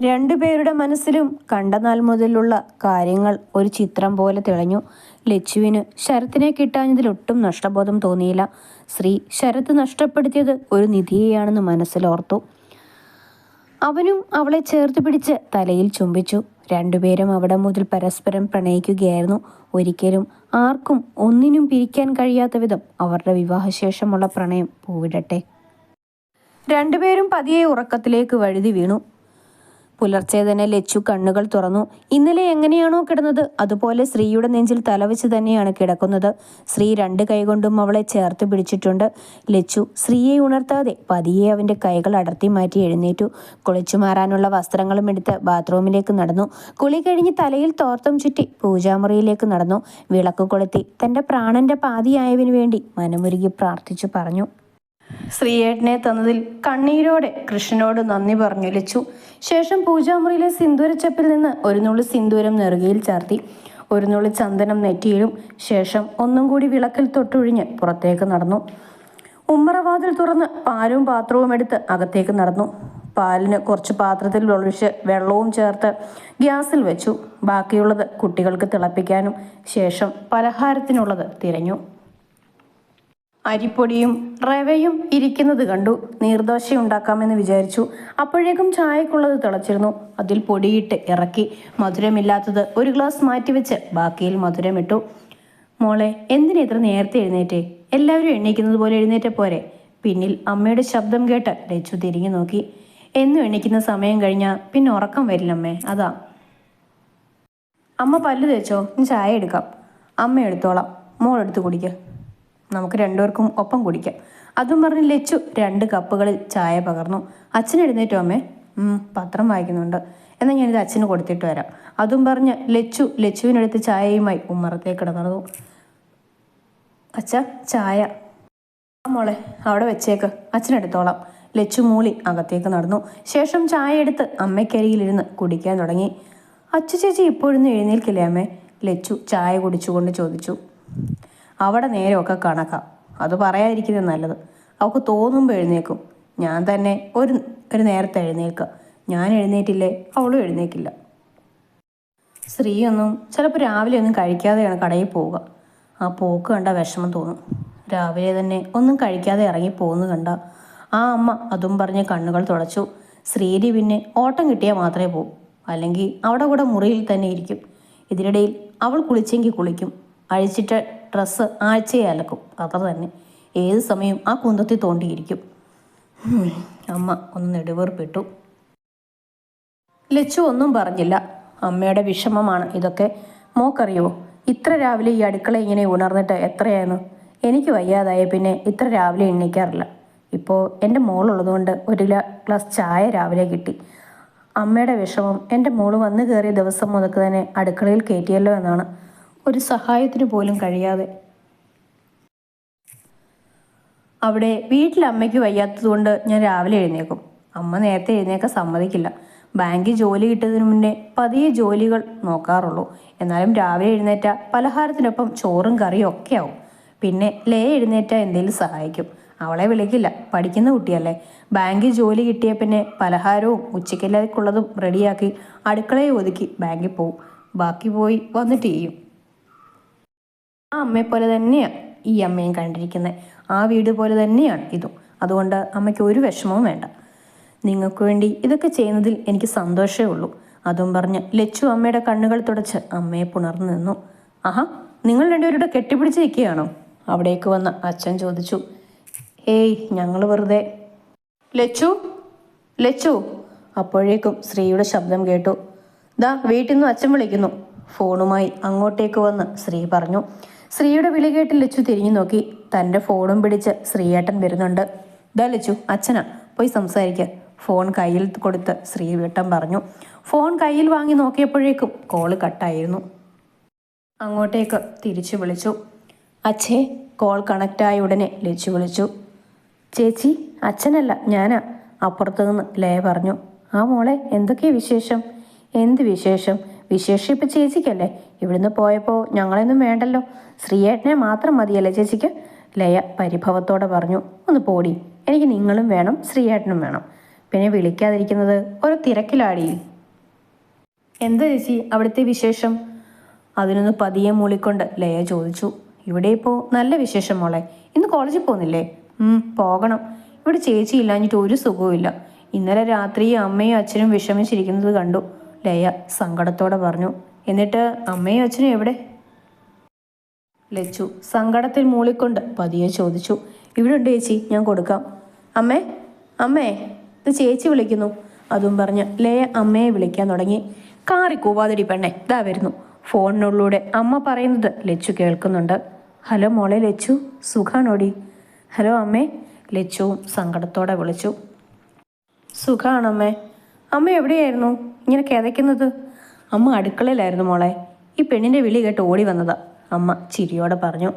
രണ്ടുപേരുടെ മനസ്സിലും കണ്ട നാൾ മുതലുള്ള കാര്യങ്ങൾ ഒരു ചിത്രം പോലെ തെളിഞ്ഞു. ലച്ചുവിന് ശരത്തിനെ കിട്ടാഞ്ഞതിൽ ഒട്ടും നഷ്ടബോധം തോന്നിയില്ല. ശ്രീ ശരത്ത് നഷ്ടപ്പെടുത്തിയത് ഒരു നിധിയെയാണെന്ന് മനസ്സിലോർത്തു. അവനും അവളെ ചേർത്ത് പിടിച്ച് തലയിൽ ചുംബിച്ചു. രണ്ടുപേരും അവിടെ മുതൽ പരസ്പരം പ്രണയിക്കുകയായിരുന്നു. ഒരിക്കലും ആർക്കും ഒന്നിനും പിരിക്കാൻ കഴിയാത്ത വിധം അവരുടെ വിവാഹശേഷമുള്ള പ്രണയം പൂവിടട്ടെ. രണ്ടുപേരും പതിയെ ഉറക്കത്തിലേക്ക് വഴുതി വീണു. പുലർച്ചെ തന്നെ ലച്ചു കണ്ണുകൾ തുറന്നു. ഇന്നലെ എങ്ങനെയാണോ കിടന്നത് അതുപോലെ ശ്രീയുടെ നെഞ്ചിൽ തലവെച്ച് തന്നെയാണ് കിടക്കുന്നത്. ശ്രീ രണ്ട് കൈകൊണ്ടും അവളെ ചേർത്ത് പിടിച്ചിട്ടുണ്ട്. ലച്ചു ശ്രീയെ ഉണർത്താതെ പതിയെ അവൻ്റെ കൈകൾ അടർത്തി മാറ്റി എഴുന്നേറ്റു. കുളിച്ചു മാറാനുള്ള വസ്ത്രങ്ങളും എടുത്ത് ബാത്റൂമിലേക്ക് നടന്നു. കുളി കഴിഞ്ഞ് തലയിൽ തോർത്തം ചുറ്റി പൂജാമുറിയിലേക്ക് നടന്നു. വിളക്ക് കൊളുത്തി തൻ്റെ പ്രാണന്റെ പാതിയായവന് വേണ്ടി മനമുരുകി പ്രാർത്ഥിച്ചു പറഞ്ഞു. ശ്രീയേട്ടനെ തന്നതിൽ കണ്ണീരോടെ കൃഷ്ണനോട് നന്ദി പറഞ്ഞു ലച്ചു. ശേഷം പൂജാമുറിയിലെ സിന്ദൂരച്ചപ്പിൽ നിന്ന് ഒരു നുള്ളി സിന്ദൂരം നെറുകയിൽ ചാർത്തി. ഒരു നുള്ളി ചന്ദനം നെറ്റിയിലും. ശേഷം ഒന്നും കൂടി വിളക്കിൽ തൊട്ടൊഴിഞ്ഞ് പുറത്തേക്ക് നടന്നു. ഉമ്മറവാതിൽ തുറന്ന് പാലും പാത്രവും എടുത്ത് അകത്തേക്ക് നടന്നു. പാലിന് കുറച്ച് പാത്രത്തിൽ ഒഴിച്ച് വെള്ളവും ചേർത്ത് ഗ്യാസിൽ വെച്ചു. ബാക്കിയുള്ളത് കുട്ടികൾക്ക് തിളപ്പിക്കാനും ശേഷം പലഹാരത്തിനുള്ളത് തിരഞ്ഞു. അരിപ്പൊടിയും റവയും ഇരിക്കുന്നത് കണ്ടു. നീർദോശ ഉണ്ടാക്കാമെന്ന് വിചാരിച്ചു. അപ്പോഴേക്കും ചായക്കുള്ളത് തിളച്ചിരുന്നു. അതിൽ പൊടിയിട്ട് ഇറക്കി. മധുരമില്ലാത്തത് ഒരു ഗ്ലാസ് മാറ്റിവെച്ച് ബാക്കിയിൽ മധുരമിട്ടു. മോളെ, എന്തിനാ ഇത്ര നേരത്തെ എഴുന്നേറ്റേ? എല്ലാവരും എണീക്കുന്നത് പോലെ എഴുന്നേറ്റ പോരെ? പിന്നിൽ അമ്മയുടെ ശബ്ദം കേട്ട് ലച്ചു തിരിഞ്ഞു നോക്കി. എന്നും എണീക്കുന്ന സമയം കഴിഞ്ഞാൽ പിന്നെ ഉറക്കം വരില്ലമ്മേ, അതാ. അമ്മ പല്ല് തേച്ചോ? ഇനി ചായ എടുക്കാം. അമ്മ എടുത്തോളാം, മോളെടുത്ത് കുടിക്കുക. നമുക്ക് രണ്ടുപേർക്കും ഒപ്പം കുടിക്കാം. അതും പറഞ്ഞ് ലച്ചു 2 കപ്പുകളിൽ ചായ പകർന്നു. അച്ഛൻ എഴുന്നേറ്റോ അമ്മേ? പത്രം വായിക്കുന്നുണ്ട്. എന്നാൽ ഞാനിത് അച്ഛന് കൊടുത്തിട്ട് വരാം. അതും പറഞ്ഞ് ലച്ചുവിനെടുത്ത് ചായയുമായി ഉമ്മറത്തേക്ക് നടന്നു. അച്ഛ, ചായ. മോളെ അവിടെ വെച്ചേക്ക്, അച്ഛനെടുത്തോളാം. ലച്ചു മൂളി അകത്തേക്ക് നടന്നു. ശേഷം ചായ എടുത്ത് അമ്മയ്ക്കരികിലിരുന്ന് കുടിക്കാൻ തുടങ്ങി. അച്ചു ചേച്ചി ഇപ്പോഴൊന്നും എഴുന്നേൽക്കില്ലേ അമ്മേ? ലച്ചു ചായ കുടിച്ചുകൊണ്ട് ചോദിച്ചു. അവിടെ നേരമൊക്കെ കണക്കാം. അത് പറയാതിരിക്കുന്നത് നല്ലത്. അവൾക്ക് തോന്നുമ്പോൾ എഴുന്നേക്കും. ഞാൻ തന്നെ ഒരു നേരത്തെ എഴുന്നേൽക്കുക. ഞാൻ എഴുന്നേറ്റില്ലേ അവളും എഴുന്നേക്കില്ല. ശ്രീയൊന്നും ചിലപ്പോൾ രാവിലെ ഒന്നും കഴിക്കാതെയാണ് കടയിൽ പോവുക. ആ പോക്ക് കണ്ട വിഷമം തോന്നും. രാവിലെ തന്നെ ഒന്നും കഴിക്കാതെ ഇറങ്ങി പോകുന്നു കണ്ട ആ അമ്മ അതും പറഞ്ഞ് കണ്ണുകൾ തുടച്ചു. ശ്രീരി പിന്നെ ഓട്ടം കിട്ടിയാൽ മാത്രമേ പോകൂ. അല്ലെങ്കിൽ അവിടെ കൂടെ മുറിയിൽ തന്നെ ഇരിക്കും. ഇതിനിടയിൽ അവൾ കുളിച്ചെങ്കിൽ കുളിക്കും. അഴിച്ചിട്ട് ഡ്രസ്സ് ആഴ്ചയെ അലക്കും. അത്ര തന്നെ. ഏത് സമയം ആ കുന്തത്തിൽ തോണ്ടിയിരിക്കും. അമ്മ ഒന്ന് നെടുവേർപ്പിട്ടു. ലച്ചു ഒന്നും പറഞ്ഞില്ല. അമ്മയുടെ വിഷമമാണ് ഇതൊക്കെ. മോക്കറിയുമോ, ഇത്ര രാവിലെ ഈ അടുക്കള ഇങ്ങനെ ഉണർന്നിട്ട് എത്രയായിരുന്നു? എനിക്ക് വയ്യാതായ പിന്നെ ഇത്ര രാവിലെ എണ്ണീക്കാറില്ല. ഇപ്പോൾ എൻ്റെ മോളുള്ളതുകൊണ്ട് ഒരു ഗ്ലാസ് ചായ രാവിലെ കിട്ടി. അമ്മയുടെ വിഷമം എൻ്റെ മോള് വന്നു കയറിയ ദിവസം മുതൽക്ക് തന്നെ അടുക്കളയിൽ കയറ്റിയല്ലോ എന്നാണ്. ഒരു സഹായത്തിന് പോലും കഴിയാതെ. അവിടെ വീട്ടിൽ അമ്മയ്ക്ക് വയ്യാത്തതുകൊണ്ട് ഞാൻ രാവിലെ എഴുന്നേക്കും. അമ്മ നേരത്തെ എഴുന്നേക്കാൻ സമ്മതിക്കില്ല. ബാങ്കിൽ ജോലി കിട്ടിയതിനു മുന്നേ പതിയെ ജോലികൾ നോക്കാറുള്ളൂ. എന്നാലും രാവിലെ എഴുന്നേറ്റ പലഹാരത്തിനൊപ്പം ചോറും കറിയും ഒക്കെ ആവും. പിന്നെ ലേ എഴുന്നേറ്റ എന്തെങ്കിലും സഹായിക്കും. അവളെ വിളിക്കില്ല, പഠിക്കുന്ന കുട്ടിയല്ലേ. ബാങ്കിൽ ജോലി കിട്ടിയ പിന്നെ പലഹാരവും ഉച്ചയ്ക്കലേക്കുള്ളതും റെഡിയാക്കി അടുക്കളയെ ഒതുക്കി ബാങ്കിൽ പോവും. ബാക്കി പോയി വന്നിട്ട് ചെയ്യും. ആ അമ്മയെപ്പോലെ തന്നെയാണ് ഈ അമ്മയും കണ്ടിരിക്കുന്നത്. ആ വീട് പോലെ തന്നെയാണ് ഇതും. അതുകൊണ്ട് അമ്മയ്ക്ക് ഒരു വിഷമവും വേണ്ട. നിങ്ങൾക്ക് വേണ്ടി ഇതൊക്കെ ചെയ്യുന്നതിൽ എനിക്ക് സന്തോഷമേ ഉള്ളൂ. അതും പറഞ്ഞ് ലച്ചു അമ്മയുടെ കണ്ണുകൾ തുടച്ച് അമ്മയെ പുണർന്നു നിന്നു. ആഹാ, നിങ്ങൾ രണ്ടുപേരുടെ കെട്ടിപ്പിടിച്ച് നിൽക്കുകയാണോ? അവിടേക്ക് വന്ന അച്ഛൻ ചോദിച്ചു. ഏയ്, ഞങ്ങൾ വെറുതെ. ലച്ചു, ലച്ചു. അപ്പോഴേക്കും ശ്രീയുടെ ശബ്ദം കേട്ടു. ദാ വീട്ടിൽ നിന്ന് അച്ഛൻ വിളിക്കുന്നു. ഫോണുമായി അങ്ങോട്ടേക്ക് വന്ന് ശ്രീ പറഞ്ഞു. ശ്രീയുടെ വിളി കേട്ട് ലച്ചു തിരിഞ്ഞു നോക്കി. തൻ്റെ ഫോണും പിടിച്ച് ശ്രീയേട്ടൻ വരുന്നുണ്ട്. ദാ ലച്ചു, അച്ഛനാ, പോയി സംസാരിക്കുക. ഫോൺ കയ്യിൽ കൊടുത്ത് ശ്രീവേട്ടൻ പറഞ്ഞു. ഫോൺ കയ്യിൽ വാങ്ങി നോക്കിയപ്പോഴേക്കും കോള് കട്ടായിരുന്നു. അങ്ങോട്ടേക്ക് തിരിച്ചു വിളിച്ചു. അച്ഛേ. കോൾ കണക്റ്റായ ഉടനെ ലച്ചു വിളിച്ചു. ചേച്ചി, അച്ഛനല്ല, ഞാനാ. അപ്പുറത്തു നിന്ന് ലയ പറഞ്ഞു. ആ മോളെ, എന്തൊക്കെയാ വിശേഷം? എന്ത് വിശേഷം? വിശേഷം ഇപ്പം ചേച്ചിക്കല്ലേ. ഇവിടുന്ന് പോയപ്പോൾ ഞങ്ങളെയൊന്നും വേണ്ടല്ലോ. ശ്രീയേട്ടനെ മാത്രം മതിയല്ലേ ചേച്ചിക്ക്? ലയ പരിഭവത്തോടെ പറഞ്ഞു. ഒന്ന് പോടി, എനിക്ക് നിങ്ങളും വേണം ശ്രീയേട്ടനും വേണം. പിന്നെ വിളിക്കാതിരിക്കുന്നത് ഒരു തിരക്കിലാടി. എന്താ ചേച്ചി അവിടുത്തെ വിശേഷം? അതിനൊന്ന് പതിയെ മൂളിക്കൊണ്ട് ലയ ചോദിച്ചു. ഇവിടെ ഇപ്പോൾ നല്ല വിശേഷം മോളെ. ഇന്ന് കോളേജിൽ പോകുന്നില്ലേ? പോകണം. ഇവിടെ ചേച്ചി ഇല്ലാഞ്ഞിട്ട് ഒരു സുഖവുമില്ല. ഇന്നലെ രാത്രി അമ്മയും അച്ഛനും വിഷമിച്ചിരിക്കുന്നത് കണ്ടു, ലയ സങ്കടത്തോടെ പറഞ്ഞു. എന്നിട്ട് അമ്മയും അച്ഛനും എവിടെ? ലച്ചു സങ്കടത്തിൽ മൂളിക്കൊണ്ട് പതിയെ ചോദിച്ചു. ഇവിടെ ഉണ്ട് ചേച്ചി, ഞാൻ കൊടുക്കാം. അമ്മേ, അമ്മേ, ഇത് ചേച്ചി വിളിക്കുന്നു. അതും പറഞ്ഞ് ലയ അമ്മയെ വിളിക്കാൻ തുടങ്ങി. കാറി കൂവാതിടി പെണ്ണെ, ഇതാ വരുന്നു. ഫോണിനുള്ളിലൂടെ അമ്മ പറയുന്നത് ലച്ചു കേൾക്കുന്നുണ്ട്. ഹലോ മോളെ ലച്ചു, സുഖാണോടി? ഹലോ അമ്മേ, ലച്ചുവും സങ്കടത്തോടെ വിളിച്ചു. സുഖാണമ്മേ. അമ്മ എവിടെയായിരുന്നു ഇങ്ങനെ കിതയ്ക്കുന്നത്? അമ്മ അടുക്കളയിലായിരുന്നു മോളെ. ഈ പെണ്ണിൻ്റെ വിളി കേട്ട് ഓടി വന്നതാ, അമ്മ ചിരിയോടെ പറഞ്ഞു.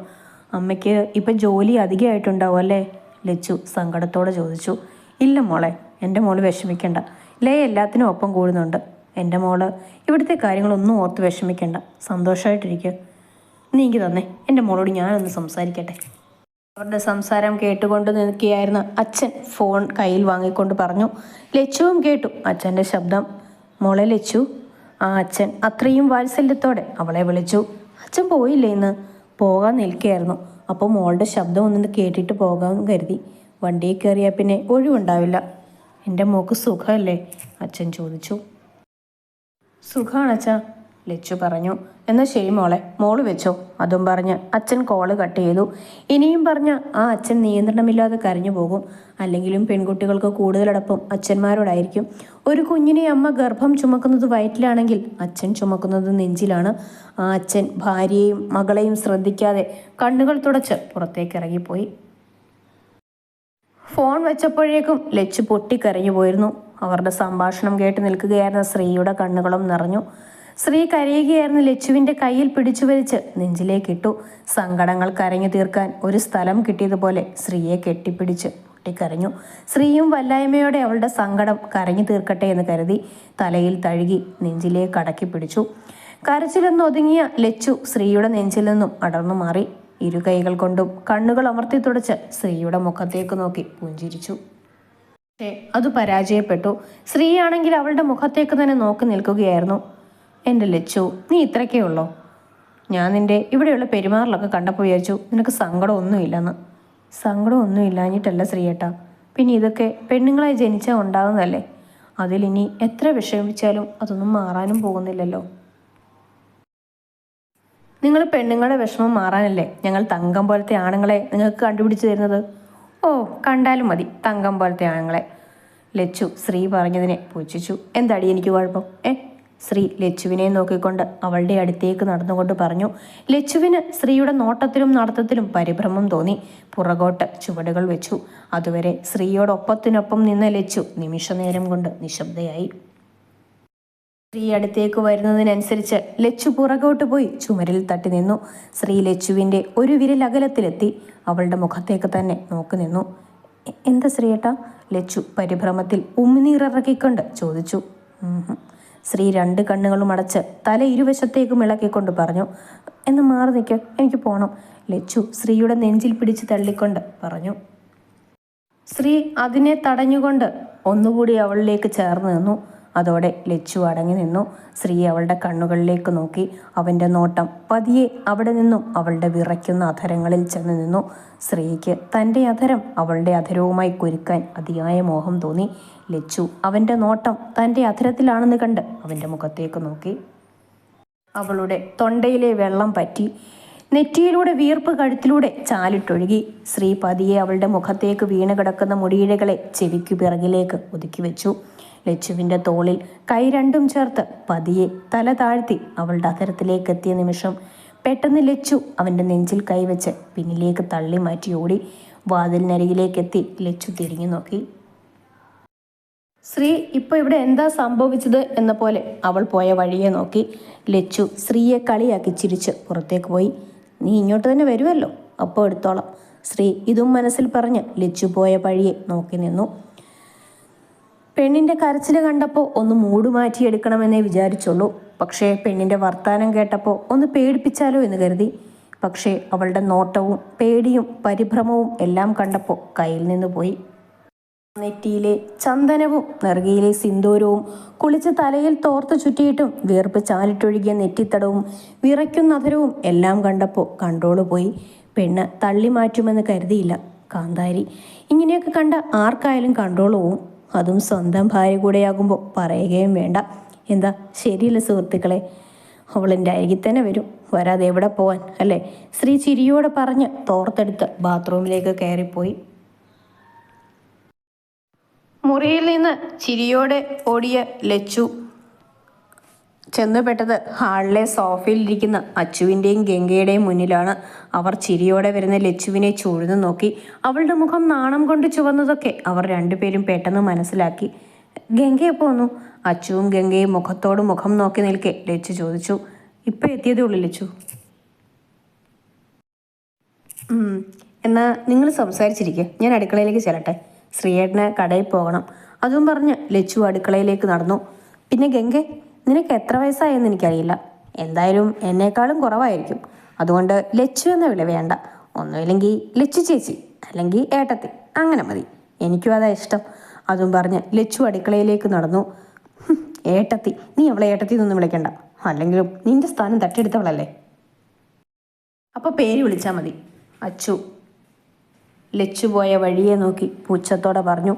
അമ്മയ്ക്ക് ഇപ്പം ജോലി അധികമായിട്ടുണ്ടാവും അല്ലേ? ലച്ചു സങ്കടത്തോടെ ചോദിച്ചു. ഇല്ല മോളെ, എൻ്റെ മോള് വിഷമിക്കണ്ട. ലയ എല്ലാത്തിനും ഒപ്പം കൂടുന്നുണ്ട്. എൻ്റെ മോള് ഇവിടുത്തെ കാര്യങ്ങളൊന്നും ഓർത്ത് വിഷമിക്കണ്ട, സന്തോഷമായിട്ടിരിക്കുക. നീ എനിക്ക് തന്നെ, എൻ്റെ മോളോട് ഞാനൊന്ന് സംസാരിക്കട്ടെ. അവരുടെ സംസാരം കേട്ടുകൊണ്ട് നിൽക്കുകയായിരുന്ന അച്ഛൻ ഫോൺ കയ്യിൽ വാങ്ങിക്കൊണ്ട് പറഞ്ഞു. ലച്ചുവും കേട്ടു അച്ഛൻ്റെ ശബ്ദം. മോളെ ലച്ചു. ആ അച്ഛൻ അത്രയും വാത്സല്യത്തോടെ അവളെ വിളിച്ചു. അച്ഛൻ പോയില്ലേ ഇന്ന്? പോകാൻ നിൽക്കുകയായിരുന്നു. അപ്പോൾ മോളുടെ ശബ്ദം ഒന്നും കേട്ടിട്ട് പോകാമെന്ന് കരുതി. വണ്ടിയിൽ കയറിയാൽ പിന്നെ ഒഴിവുണ്ടാവില്ല. എൻ്റെ മോൾക്ക് സുഖമല്ലേ? അച്ഛൻ ചോദിച്ചു. സുഖാണച്ചാ, ലച്ചു പറഞ്ഞു. എന്നാൽ ശരി മോളെ, മോള് വെച്ചോ. അതും പറഞ്ഞ് അച്ഛൻ കോള് കട്ട് ചെയ്തു. ഇനിയും പറഞ്ഞ ആ അച്ഛൻ നിയന്ത്രണമില്ലാതെ കരഞ്ഞു പോകും. അല്ലെങ്കിലും പെൺകുട്ടികൾക്ക് കൂടുതലടപ്പം അച്ഛന്മാരോടായിരിക്കും. ഒരു കുഞ്ഞിനെ അമ്മ ഗർഭം ചുമക്കുന്നത് വയറ്റിലാണെങ്കിൽ അച്ഛൻ ചുമക്കുന്നത് നെഞ്ചിലാണ്. ആ അച്ഛൻ ഭാര്യയെയും മകളെയും ശ്രദ്ധിക്കാതെ കണ്ണുകൾ തുടച്ച് പുറത്തേക്ക് ഇറങ്ങിപ്പോയി. ഫോൺ വെച്ചപ്പോഴേക്കും ലച്ചു പൊട്ടിക്കരഞ്ഞു പോയിരുന്നു. അവരുടെ സംഭാഷണം കേട്ട് നിൽക്കുകയായിരുന്ന ശ്രീയുടെ കണ്ണുകളും നിറഞ്ഞു. ശ്രീ കരയുകയായിരുന്ന ലച്ചുവിൻ്റെ കയ്യിൽ പിടിച്ചു വലിച്ച് നെഞ്ചിലേക്കിട്ടു. സങ്കടങ്ങൾ കരഞ്ഞു തീർക്കാൻ ഒരു സ്ഥലം കിട്ടിയതുപോലെ ശ്രീയെ കെട്ടിപ്പിടിച്ച് പൊട്ടിക്കരഞ്ഞു. ശ്രീയും വല്ലായ്മയോടെ അവളുടെ സങ്കടം കരഞ്ഞു തീർക്കട്ടെ എന്ന് കരുതി തലയിൽ തഴുകി നെഞ്ചിലേക്ക് അടക്കി പിടിച്ചു. കരച്ചിലെന്ന് ഒതുങ്ങിയ ലച്ചു ശ്രീയുടെ നെഞ്ചിൽ നിന്നും അടർന്നു മാറി. ഇരു കൈകൾ കൊണ്ടും കണ്ണുകൾ അമർത്തി തുടച്ച് ശ്രീയുടെ മുഖത്തേക്ക് നോക്കി പുഞ്ചിരിച്ചു. പക്ഷേ അത് പരാജയപ്പെട്ടു. ശ്രീയാണെങ്കിൽ അവളുടെ മുഖത്തേക്ക് തന്നെ നോക്കി നിൽക്കുകയായിരുന്നു. എൻ്റെ ലച്ചു, നീ ഇത്രയ്ക്കേ ഉള്ളോ? ഞാൻ നിൻ്റെ ഇവിടെയുള്ള പെരുമാറിലൊക്കെ കണ്ടപ്പോൾ വിചാരിച്ചു നിനക്ക് സങ്കടമൊന്നുമില്ലെന്ന്. സങ്കടമൊന്നുമില്ലാഞ്ഞിട്ടല്ല ശ്രീയേട്ടാ, പിന്നെ ഇതൊക്കെ പെണ്ണുങ്ങളായി ജനിച്ചാൽ ഉണ്ടാകുന്നതല്ലേ. അതിലിനി എത്ര വിഷമിച്ചാലും അതൊന്നും മാറാനും പോകുന്നില്ലല്ലോ. നിങ്ങൾ പെണ്ണുങ്ങളുടെ വിഷമം മാറാനല്ലേ ഞങ്ങൾ തങ്കം പോലത്തെ ആണുങ്ങളെ നിങ്ങൾക്ക് കണ്ടുപിടിച്ച് തരുന്നത്? ഓ, കണ്ടാലും മതി തങ്കം പോലത്തെ ആണുങ്ങളെ. ലച്ചു ശ്രീ പറഞ്ഞതിനെ പുച്ഛിച്ചു. എന്താടി എനിക്ക് കുഴപ്പം? ശ്രീ ലച്ചുവിനെ നോക്കിക്കൊണ്ട് അവളുടെ അടുത്തേക്ക് നടന്നുകൊണ്ട് പറഞ്ഞു. ലച്ചുവിന് ശ്രീയുടെ നോട്ടത്തിലും നടത്തത്തിലും പരിഭ്രമം തോന്നി. പുറകോട്ട് ചുവടുകൾ വെച്ചു. അതുവരെ ശ്രീയോടൊപ്പത്തിനൊപ്പം നിന്ന ലച്ചു നിമിഷനേരം കൊണ്ട് നിശബ്ദയായി. ശ്രീ അടുത്തേക്ക് വരുന്നതിനനുസരിച്ച് ലച്ചു പുറകോട്ട് പോയി ചുമരിൽ തട്ടി നിന്നു. ശ്രീ ലച്ചുവിൻ്റെ ഒരു വിരൽ അകലത്തിലെത്തി അവളുടെ മുഖത്തേക്ക് തന്നെ നോക്കി നിന്നു. എന്താ ശ്രീയേട്ടാ? ലച്ചു പരിഭ്രമത്തിൽ ഉമ്മിനീറിറക്കിക്കൊണ്ട് ചോദിച്ചു. ശ്രീ രണ്ട് കണ്ണുകളും അടച്ച് തല ഇരുവശത്തേക്കും ഇളക്കിക്കൊണ്ട് പറഞ്ഞു. എന്ന് മാറി നിൽക്ക്, എനിക്ക് പോകണം. ലച്ചു ശ്രീയുടെ നെഞ്ചിൽ പിടിച്ച് തള്ളിക്കൊണ്ട് പറഞ്ഞു. ശ്രീ അതിനെ തടഞ്ഞുകൊണ്ട് ഒന്നുകൂടി അവളിലേക്ക് ചേർന്ന് നിന്നു. അതോടെ ലച്ചു അടങ്ങി നിന്നു. ശ്രീ അവളുടെ കണ്ണുകളിലേക്ക് നോക്കി. അവൻ്റെ നോട്ടം പതിയെ അവിടെ നിന്നും അവളുടെ വിറയ്ക്കുന്ന അധരങ്ങളിൽ ചെന്ന് നിന്നു. ശ്രീക്ക് തൻ്റെ അധരം അവളുടെ അധരവുമായി കുരുക്കാൻ അതിയായ മോഹം തോന്നി. ലച്ചു അവൻ്റെ നോട്ടം തൻ്റെ അധരത്തിലാണെന്ന് കണ്ട് അവൻ്റെ മുഖത്തേക്ക് നോക്കി. അവളുടെ തൊണ്ടയിലെ വെള്ളം പറ്റി. നെറ്റിയിലൂടെ വിയർപ്പ് കഴുത്തിലൂടെ ചാലിട്ടൊഴുകി. ശ്രീ പതിയെ അവളുടെ മുഖത്തേക്ക് വീണ് കിടക്കുന്ന മുടിയിഴകളെ ചെവിക്കു പിറകിലേക്ക് ഒതുക്കി വെച്ചു. ലച്ചുവിൻ്റെ തോളിൽ കൈ രണ്ടും ചേർത്ത് പതിയെ തല താഴ്ത്തി അവളുടെ അധരത്തിലേക്ക് എത്തിയ നിമിഷം പെട്ടെന്ന് ലച്ചു അവൻ്റെ നെഞ്ചിൽ കൈവച്ച് പിന്നിലേക്ക് തള്ളി മാറ്റി ഓടി. വാതിലിനരികിലേക്കെത്തി ലച്ചു തിരിഞ്ഞു നോക്കി. ശ്രീ ഇപ്പോൾ ഇവിടെ എന്താ സംഭവിച്ചത് എന്ന പോലെ അവൾ പോയ വഴിയെ നോക്കി. ലച്ചു ശ്രീയെ കളിയാക്കി ചിരിച്ച് പുറത്തേക്ക് പോയി. നീ ഇങ്ങോട്ട് തന്നെ വരുമല്ലോ, അപ്പോൾ എടുത്തോളാം. ശ്രീ ഇതും മനസ്സിൽ പറഞ്ഞ് ലച്ചു പോയ വഴിയെ നോക്കി നിന്നു. പെണ്ണിൻ്റെ കരച്ചിൽ കണ്ടപ്പോൾ ഒന്ന് മൂട് മാറ്റിയെടുക്കണമെന്നേ വിചാരിച്ചുള്ളൂ. പക്ഷേ പെണ്ണിൻ്റെ വർത്താനം കേട്ടപ്പോൾ ഒന്ന് പേടിപ്പിച്ചാലോ എന്ന് കരുതി. പക്ഷേ അവളുടെ നോട്ടവും പേടിയും പരിഭ്രമവും എല്ലാം കണ്ടപ്പോൾ കയ്യിൽ നിന്ന് പോയി. നെറ്റിയിലെ ചന്ദനവും നെറുകയിലെ സിന്ദൂരവും കുളിച്ച് തലയിൽ തോർത്ത് ചുറ്റിയിട്ടും വീർപ്പ് ചാലിട്ടൊഴുകിയ നെറ്റിത്തടവും വിറയ്ക്കുന്ന അധരവും എല്ലാം കണ്ടപ്പോൾ കൺട്രോള് പോയി. പെണ്ണ് തള്ളി മാറ്റുമെന്ന് കരുതിയില്ല കാന്താരി. ഇങ്ങനെയൊക്കെ കണ്ട ആർക്കായാലും കൺട്രോൾ പോവും. അതും സ്വന്തം ഭാര്യ കൂടെയാകുമ്പോൾ പറയുകയും വേണ്ട. എന്താ ശരിയല്ല സുഹൃത്തുക്കളെ? അവളെൻ്റെ അരികിൽ തന്നെ വരും, വരാതെ എവിടെ പോവാൻ അല്ലേ? ശ്രീ ചിരിയോടെ പറഞ്ഞ് തോർത്തെടുത്ത് ബാത്റൂമിലേക്ക് കയറിപ്പോയി. മുറിയിൽ നിന്ന് ചിരിയോടെ ഓടിയ ലച്ചു ചെന്നുപെട്ടത് ഹാളിലെ സോഫയിലിരിക്കുന്ന അച്ചുവിൻ്റെയും ഗംഗയുടെയും മുന്നിലാണ്. അവർ ചിരിയോടെ വരുന്ന ലച്ചുവിനെ ചൂഴ്ന്നു നോക്കി. അവളുടെ മുഖം നാണം കൊണ്ട് ചുവന്നതൊക്കെ അവർ രണ്ടുപേരും പെട്ടെന്ന് മനസ്സിലാക്കി. ഗംഗയെ പോന്നു. അച്ചുവും ഗംഗയും മുഖത്തോട് മുഖം നോക്കി നിൽക്കെ ലച്ചു ചോദിച്ചു, ഇപ്പം എത്തിയതേ ഉള്ളൂ ലച്ചു. എന്നാ നിങ്ങൾ സംസാരിച്ചിരിക്കുക, ഞാൻ അടുക്കളയിലേക്ക് ചെല്ലട്ടെ. ശ്രീയേട്ടന് കടയിൽ പോകണം. അതും പറഞ്ഞ് ലച്ചു അടുക്കളയിലേക്ക് നടന്നു. പിന്നെ ഗംഗെ, നിനക്ക് എത്ര വയസ്സായെന്ന് എനിക്കറിയില്ല. എന്തായാലും എന്നേക്കാളും കുറവായിരിക്കും. അതുകൊണ്ട് ലച്ചു എന്ന വിളി വേണ്ട. ഒന്നുമില്ലെങ്കിൽ ലച്ചു ചേച്ചി, അല്ലെങ്കിൽ ഏട്ടത്തി, അങ്ങനെ മതി. എനിക്കും അതാ ഇഷ്ടം. അതും പറഞ്ഞ് ലച്ചു അടുക്കളയിലേക്ക് നടന്നു. ഏട്ടത്തി, നീ അവളെ ഏട്ടത്തി എന്നൊന്നും വിളിക്കണ്ട. അല്ലെങ്കിലും നിന്റെ സ്ഥാനം തട്ടിയെടുത്തവളല്ലേ. അപ്പോൾ പേര് വിളിച്ചാൽ മതി. അച്ചു ലച്ചു പോയ വഴിയെ നോക്കി പുച്ഛത്തോടെ പറഞ്ഞു.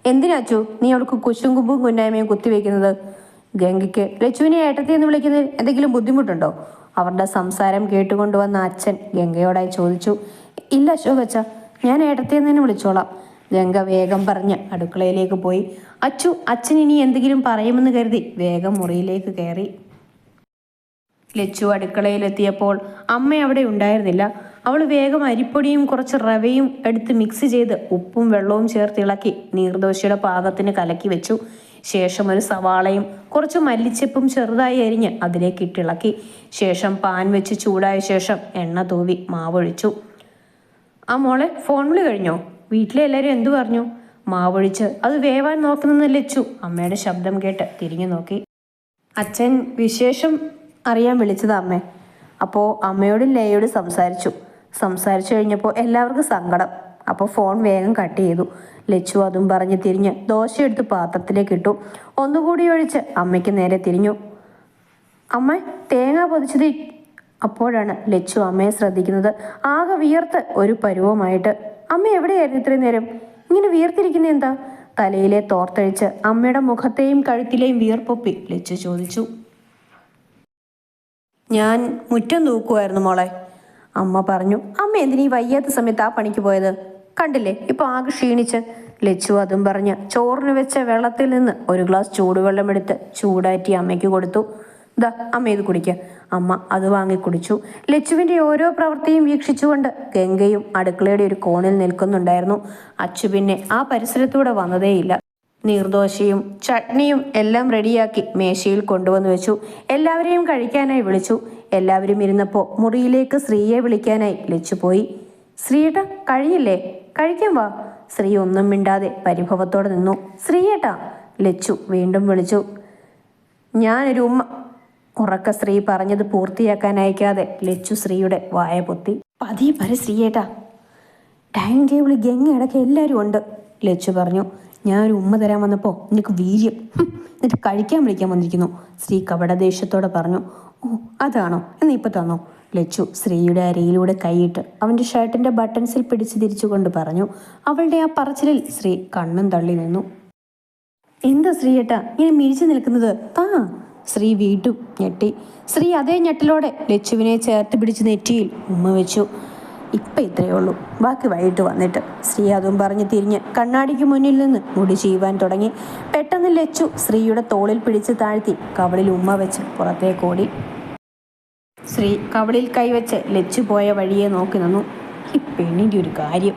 എന്തിനാച്ചു നീ അവൾക്ക് കുശും കുമ്പും കുന്നായ്മയും കുത്തിവെക്കുന്നത്? ഗംഗയ്ക്ക് ലച്ചുവിനെ ഏട്ടത്തി എന്ന് വിളിക്കുന്നതിൽ എന്തെങ്കിലും ബുദ്ധിമുട്ടുണ്ടോ? അവരുടെ സംസാരം കേട്ടുകൊണ്ടുവന്ന അച്ഛൻ ഗംഗയോടായി ചോദിച്ചു. ഇല്ല അശോകച്ച, ഞാൻ ഏട്ടത്തി എന്ന് തന്നെ വിളിച്ചോളാം. ഗംഗ വേഗം പറഞ്ഞ് അടുക്കളയിലേക്ക് പോയി. അച്ഛൻ ഇനി എന്തെങ്കിലും പറയുമെന്ന് കരുതി വേഗം മുറിയിലേക്ക് കയറി. ലച്ചു അടുക്കളയിലെത്തിയപ്പോൾ അമ്മ അവിടെ ഉണ്ടായിരുന്നില്ല. അവൾ വേഗം അരിപ്പൊടിയും കുറച്ച് റവയും എടുത്ത് മിക്സ് ചെയ്ത് ഉപ്പും വെള്ളവും ചേർത്ത് ഇളക്കി നീർദോശയുടെ പാകത്തിന് കലക്കി വെച്ചു. ശേഷം ഒരു സവാളയും കുറച്ച് മല്ലിച്ചെപ്പും ചെറുതായി അരിഞ്ഞ് അതിലേക്ക് ഇട്ടിളക്കി. ശേഷം പാൻ വെച്ച് ചൂടായ ശേഷം എണ്ണ തൂവി മാവൊഴിച്ചു. ആ മോളെ, ഫോൺ വിളി കഴിഞ്ഞോ? വീട്ടിലെ എല്ലാവരും എന്തു പറഞ്ഞു? മാവൊഴിച്ച് അത് വേവാൻ നോക്കുന്നെന്ന് ലച്ചു അമ്മയുടെ ശബ്ദം കേട്ട് തിരിഞ്ഞു നോക്കി. അച്ഛൻ വിശേഷം അറിയാൻ വിളിച്ചതാ അമ്മേ. അപ്പോൾ അമ്മയോടും ലയോടും സംസാരിച്ചു കഴിഞ്ഞപ്പോൾ എല്ലാവർക്കും സങ്കടം. അപ്പോൾ ഫോൺ വേഗം കട്ട് ചെയ്തു. ലച്ചു അതും പറഞ്ഞ് തിരിഞ്ഞ് ദോശയെടുത്ത് പാത്രത്തിലേക്ക് ഇട്ടു. ഒന്നുകൂടി ഒഴിച്ച് അമ്മയ്ക്ക് നേരെ തിരിഞ്ഞു. അമ്മ, തേങ്ങ പൊതിച്ചത്. അപ്പോഴാണ് ലച്ചു അമ്മയെ ശ്രദ്ധിക്കുന്നത്. ആകെ വിയർത്ത് ഒരു പരുവമായിട്ട്. അമ്മ എവിടെയായിരുന്നു ഇത്രയും നേരം? ഇങ്ങനെ വിയർത്തിരിക്കുന്ന എന്താ? തലയിലെ തോർത്തഴിച്ച് അമ്മയുടെ മുഖത്തെയും കഴുത്തിലെയും വിയർപ്പൊപ്പി ലച്ചു ചോദിച്ചു. ഞാൻ മുറ്റം തൂക്കുമായിരുന്നു മോളെ, അമ്മ പറഞ്ഞു. അമ്മ എന്തിനീ വയ്യാത്ത സമയത്ത് ആ പണിക്ക് പോയത്? കണ്ടില്ലേ ഇപ്പൊ ആകെ ക്ഷീണിച്ച്. ലച്ചു അതും പറഞ്ഞ് ചോറിന് വെച്ച വെള്ളത്തിൽ നിന്ന് ഒരു ഗ്ലാസ് ചൂടുവെള്ളം എടുത്ത് ചൂടാറ്റി അമ്മയ്ക്ക് കൊടുത്തു. ദാ അമ്മ ഇത് കുടിക്കുക. അമ്മ അത് വാങ്ങി കുടിച്ചു. ലച്ചുവിൻ്റെ ഓരോ പ്രവൃത്തിയും വീക്ഷിച്ചുകൊണ്ട് ഗംഗയും അടുക്കളയുടെ ഒരു കോണിൽ നിൽക്കുന്നുണ്ടായിരുന്നു. അച്ചു പിന്നെ ആ പരിസരത്തൂടെ വന്നതേയില്ല. നീർദോശയും ചട്നിയും എല്ലാം റെഡിയാക്കി മേശയിൽ കൊണ്ടുവന്ന് വെച്ചു. എല്ലാവരെയും കഴിക്കാനായി വിളിച്ചു. എല്ലാവരും ഇരുന്നപ്പോൾ മുറിയിലേക്ക് ശ്രീയെ വിളിക്കാനായി ലച്ചു പോയി. ശ്രീയേട്ടാ, കഴിയില്ലേ? കഴിക്കാൻ വാ. ശ്രീ ഒന്നും മിണ്ടാതെ പരിഭവത്തോടെ നിന്നു. ശ്രീയേട്ടാ, ലച്ചു വീണ്ടും വിളിച്ചു. ഞാനൊരു ഉമ്മ. ഉറക്ക ശ്രീ പറഞ്ഞത് പൂർത്തിയാക്കാൻ അയക്കാതെ ലച്ചു ശ്രീയുടെ വായ പൊത്തി. പതിയെ പറ ശ്രീയേട്ടാ, ഡൈനിങ് ടേബിളിൽ ഗംഗ അടക്കം എല്ലാവരും ഉണ്ട്, ലച്ചു പറഞ്ഞു. ഞാനൊരു ഉമ്മ തരാൻ വന്നപ്പോൾ നിനക്ക് വീര്യം, എന്നിട്ട് കഴിക്കാൻ വിളിക്കാൻ വന്നിരിക്കുന്നു, ശ്രീ കപടദേഷ്യത്തോടെ പറഞ്ഞു. ഓ അതാണോ? എന്നാ ഇപ്പം തന്നോ? ലച്ചു ശ്രീയുടെ അരയിലൂടെ കൈയിട്ട് അവൻ്റെ ഷർട്ടിൻ്റെ ബട്ടൺസിൽ പിടിച്ചു തിരിച്ചുകൊണ്ട് പറഞ്ഞു. അവളുടെ ആ പറച്ചിലിൽ ശ്രീ കണ്ണും തള്ളി നിന്നു. എന്താ ശ്രീയേട്ടാ ഇങ്ങനെ മിഴിച്ചു നിൽക്കുന്നത്? താ. ശ്രീ വീണ്ടും ഞെട്ടി. ശ്രീ അതേ ഞെട്ടലോടെ ലച്ചുവിനെ ചേർത്ത് പിടിച്ച് നെറ്റിയിൽ ഉമ്മ വെച്ചു. ഇപ്പം ഇത്രയേ ഉള്ളൂ, ബാക്കി വൈകിട്ട് വന്നിട്ട്. ശ്രീ അതും പറഞ്ഞ് തിരിഞ്ഞ് കണ്ണാടിക്ക് മുന്നിൽ നിന്ന് മുടി ചെയ്യുവാൻ തുടങ്ങി. പെട്ടെന്ന് ലച്ചു ശ്രീയുടെ തോളിൽ പിടിച്ച് താഴ്ത്തി കവളിൽ ഉമ്മ വെച്ച് പുറത്തേക്കോടി. ശ്രീ കവളിൽ കൈവച്ച് ലച്ചു പോയ വഴിയെ നോക്കി നിന്നു. ഈ പെണ്ണിൻ്റെ ഒരു കാര്യം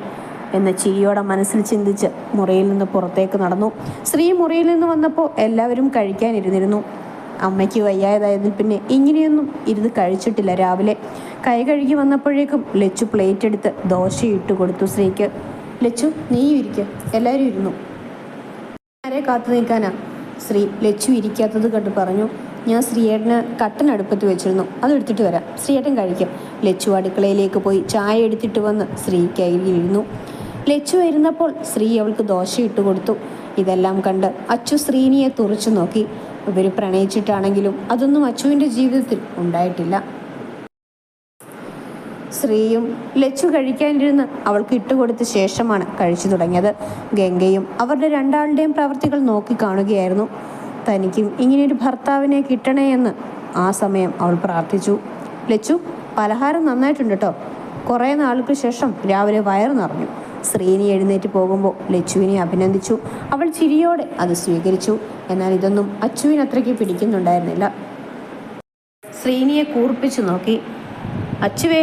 എന്ന ചിരിയോടെ മനസ്സിൽ ചിന്തിച്ച് മുറിയിൽ നിന്ന് പുറത്തേക്ക് നടന്നു. ശ്രീ മുറിയിൽ നിന്ന് വന്നപ്പോൾ എല്ലാവരും കഴിക്കാനിരുന്നിരുന്നു. അമ്മയ്ക്ക് വയ്യായതായതിൽ പിന്നെ ഇങ്ങനെയൊന്നും ഇരുന്ന് കഴിച്ചിട്ടില്ല. രാവിലെ കൈ കഴുകി വന്നപ്പോഴേക്കും ലച്ചു പ്ലേറ്റ് എടുത്ത് ദോശ ഇട്ട് കൊടുത്തു ശ്രീക്ക്. ലച്ചു നീയും ഇരിക്കുക, എല്ലാവരും ഇരുന്നു. ആരെ കാത്തു നിൽക്കാനാ? ശ്രീ ലച്ചു ഇരിക്കാത്തത് കണ്ട് പറഞ്ഞു. ഞാൻ ശ്രീയേട്ടന് കട്ടൻ അടുപ്പത്ത് വെച്ചിരുന്നു, അതെടുത്തിട്ട് വരാം, ശ്രീയേട്ടൻ കഴിക്കാം. ലച്ചു അടുക്കളയിലേക്ക് പോയി ചായ എടുത്തിട്ട് വന്ന് ശ്രീക്ക് അരികിലിരുന്നു. ലച്ചു ഇരുന്നപ്പോൾ ശ്രീ അവൾക്ക് ദോശ ഇട്ട് കൊടുത്തു. ഇതെല്ലാം കണ്ട് അച്ചു ശ്രീനിയെ തുറച്ചു നോക്കി. ഇവർ പ്രണയിച്ചിട്ടാണെങ്കിലും അതൊന്നും അച്ചുവിൻ്റെ ജീവിതത്തിൽ ഉണ്ടായിട്ടില്ല. ശ്രീയും ലച്ചു കഴിക്കാനിരുന്ന് അവൾക്ക് ഇട്ടുകൊടുത്ത ശേഷമാണ് കഴിച്ചു തുടങ്ങിയത്. ഗംഗയും അവരുടെ രണ്ടാളുടെയും പ്രവൃത്തികൾ നോക്കി കാണുകയായിരുന്നു. തനിക്കും ഇങ്ങനെയൊരു ഭർത്താവിനെ കിട്ടണേ എന്ന് ആ സമയം അവൾ പ്രാർത്ഥിച്ചു. ലച്ചു, പലഹാരം നന്നായിട്ടുണ്ട് കേട്ടോ. കുറേ നാൾക്ക് ശേഷം രാവിലെ വയറ് നിറഞ്ഞു. ശ്രീനി എഴുന്നേറ്റ് പോകുമ്പോൾ ലച്ചുവിനെ അഭിനന്ദിച്ചു. അവൾ ചിരിയോടെ അത് സ്വീകരിച്ചു. എന്നാൽ ഇതൊന്നും അച്ചുവിന് അത്രയ്ക്ക് പിടിക്കുന്നുണ്ടായിരുന്നില്ല. ശ്രീനിയെ കൂർപ്പിച്ചു നോക്കി. അച്ചുവേ,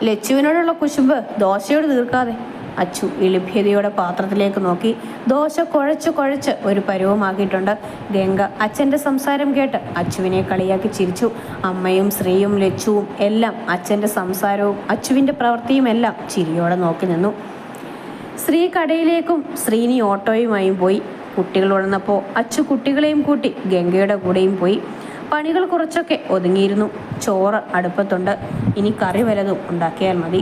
ലച്ചുവിനോടുള്ള കുശുമ്പ് ദോശയോട് തീർക്കാതെ. അച്ചു എളിഭ്യതയോടെ പാത്രത്തിലേക്ക് നോക്കി. ദോശ കുഴച്ച് ഒരു പരുവമാക്കിയിട്ടുണ്ട്. ഗംഗ അച്ഛൻ്റെ സംസാരം കേട്ട് അച്ചുവിനെ കളിയാക്കി ചിരിച്ചു. അമ്മയും ശ്രീയും ലച്ചുവും എല്ലാം അച്ഛൻ്റെ സംസാരവും അച്ചുവിൻ്റെ പ്രവൃത്തിയും എല്ലാം ചിരിയോടെ നോക്കി നിന്നു. ശ്രീ കടയിലേക്കും ശ്രീനി ഓട്ടോയുമായും പോയി. കുട്ടികൾ ഉണർന്നപ്പോൾ അച്ചു കുട്ടികളെയും കൂട്ടി ഗംഗയുടെ കൂടെയും പോയി. പണികൾ കുറച്ചൊക്കെ ഒതുങ്ങിയിരുന്നു. ചോറ് അടുപ്പത്തുണ്ട്. ഇനി കറി വല്ലതും ഉണ്ടാക്കിയാൽ മതി.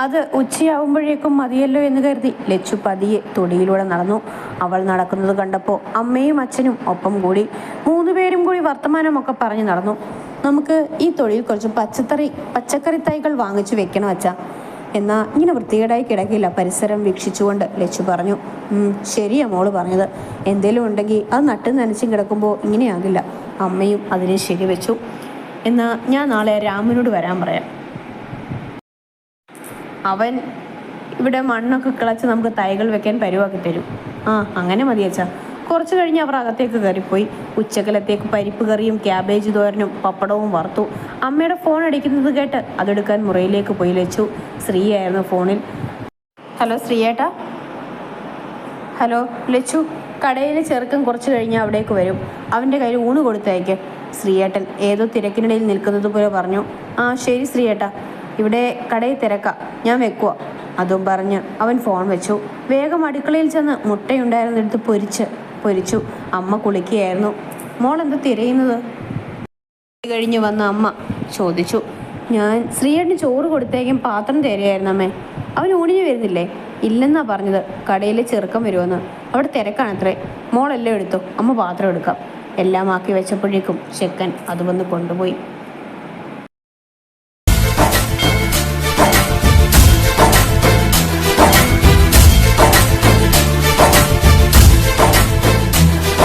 അത് ഉച്ചയാവുമ്പോഴേക്കും മതിയല്ലോ എന്ന് കരുതി ലച്ചു പതിയെ തൊടിയിലൂടെ നടന്നു. അവൾ നടക്കുന്നത് കണ്ടപ്പോൾ അമ്മയും അച്ഛനും ഒപ്പം കൂടി. 3 പേരും കൂടി വർത്തമാനമൊക്കെ പറഞ്ഞു നടന്നു. നമുക്ക് ഈ തൊടിയിൽ കുറച്ച് പച്ചക്കറി തൈകൾ വാങ്ങിച്ചു വെക്കണം അച്ഛാ. എന്നാൽ ഇങ്ങനെ വൃത്തികേടായി കിടക്കില്ല. പരിസരം വീക്ഷിച്ചുകൊണ്ട് ലച്ചു പറഞ്ഞു. ശരിയാ മോള് പറഞ്ഞത്. എന്തേലും ഉണ്ടെങ്കിൽ അത് നട്ടും നനച്ചും കിടക്കുമ്പോൾ ഇങ്ങനെയാകില്ല. അമ്മയും അതിനെ ശരിവെച്ചു. എന്നാൽ ഞാൻ നാളെ രാമനോട് വരാൻ പറയാം. അവൻ ഇവിടെ മണ്ണൊക്കെ കിളച്ച് നമുക്ക് തൈകൾ വെക്കാൻ പരുവാക്കി തരും. അങ്ങനെ മതി അച്ഛാ. കുറച്ച് കഴിഞ്ഞ് അവർ അകത്തേക്ക് കയറിപ്പോയി. ഉച്ചക്കലത്തേക്ക് പരിപ്പ് കറിയും ക്യാബേജ് തോരനും പപ്പടവും വറുത്തു. അമ്മയുടെ ഫോൺ അടിക്കുന്നത് കേട്ട് അതെടുക്കാൻ മുറിയിലേക്ക് പോയി ലച്ചു. ശ്രീയായിരുന്നു ഫോണിൽ. ഹലോ ശ്രീയേട്ടാ. ഹലോ ലച്ചു. കടയിലെ ചെറുക്കൻ കുറച്ച് കഴിഞ്ഞ് അവിടേക്ക് വരും. അവൻ്റെ കയ്യിൽ ഊണ് കൊടുത്തയക്ക്. ശ്രീയേട്ടൻ ഏതോ തിരക്കിനിടയിൽ നിൽക്കുന്നത് പോലെ പറഞ്ഞു. ശരി ശ്രീയേട്ടാ, ഇവിടെ കടയിൽ തിരക്കാം, ഞാൻ വെക്കുക. അതും പറഞ്ഞ് അവൻ ഫോൺ വെച്ചു. വേഗം അടുക്കളയിൽ ചെന്ന് മുട്ടയുണ്ടായിരുന്നെടുത്ത് പൊരിച്ചു. അമ്മ കുളിക്കുകയായിരുന്നു. മോൾ എന്താ തിരയുന്നത്? കഴിഞ്ഞ് വന്ന അമ്മ ചോദിച്ചു. ഞാൻ ശ്രീയേട്ടന് ചോറ് കൊടുത്തേക്കും പാത്രം തരുകയായിരുന്നു അമ്മേ. അവൻ ഊണിന് വരുന്നില്ലേ? ഇല്ലെന്നാ പറഞ്ഞത്. കടയിലെ ചെറുക്കം വരുമെന്ന്. അവിടെ തിരക്കാണത്രേ. മോളെല്ലാം എടുത്തു, അമ്മ പാത്രം എടുക്കാം. എല്ലാം ആക്കി വെച്ചപ്പോഴേക്കും ചെക്കൻ അത് വന്ന് കൊണ്ടുപോയി.